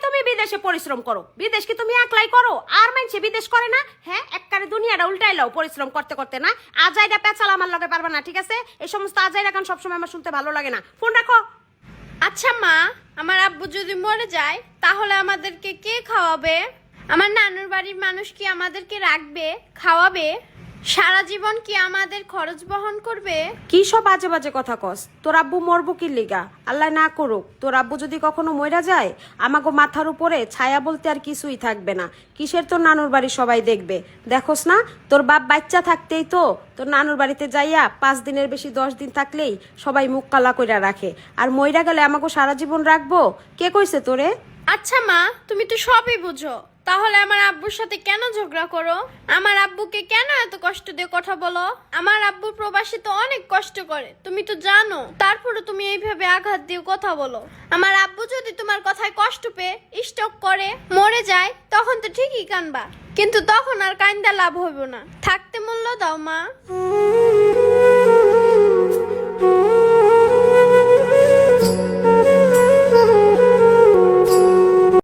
তুমি বিদেশে পরিশ্রম করো, বিদেশ কি তুমি একলাই করো? আর মানছে বিদেশ করে না? হ্যাঁ, একবারে দুনিয়াটা উল্টাই লাও পরিশ্রম করতে করতে না। আজাইরা পেঁচাল আমার লগে পারবে না, ঠিক আছে? এই সমস্ত আজাইরা গান সবসময় আমার শুনতে ভালো লাগে না। ফোন রাখো। আচ্ছা মা, আমার আব্বু যদি মরে যায় তাহলে আমাদেরকে কে খাওয়াবে? আমার নানুর বাড়ির মানুষ কি আমাদেরকে রাখবে, খাওয়াবে? সারা জীবন কি আমাদের খরচ বহন করবে? কি সব বাজে বাজে কথা কস? তোর আব্বু মরবো কি লিগা? আল্লাহ না করুক। তোর আব্বু যদি কখনো মইরা যায়, আমাগো মাথার উপরে ছায়া বলতে আর কিছুই থাকবে না। কিসের তোর নানুর বাড়ি সবাই দেখবে? দেখোস না, তোর বাপ বাচ্চা থাকতেই তো তোর নানুর বাড়িতে যাইয়া 5 দিনের বেশি 10 দিন থাকলেই সবাই মুখ কালা কইরা রাখে। আর মইরা গেলে আমাগো সারা জীবন রাখবো? কে কইছে তোরে? আচ্ছা মা, তুমি তো সবই বুঝো, তাহলে আমার আব্বুর সাথে কেন ঝগড়া করো? আমার আব্বুকে কেন এত কষ্ট দিয়ে কথা বলো? আমার আব্বু প্রবাসী তো অনেক কষ্ট করে, তুমি তো জানো। তারপরে তুমি এইভাবে আঘাত দিয়ে কথা বলো। আমার আব্বু যদি তোমার কথায় কষ্ট পেয়ে স্ট্রোক করে মরে যায়, তখন তো ঠিকই কানবা, কিন্তু তখন আর কান্দা লাভ হইব না। থাকতে মূল্য দাও মা।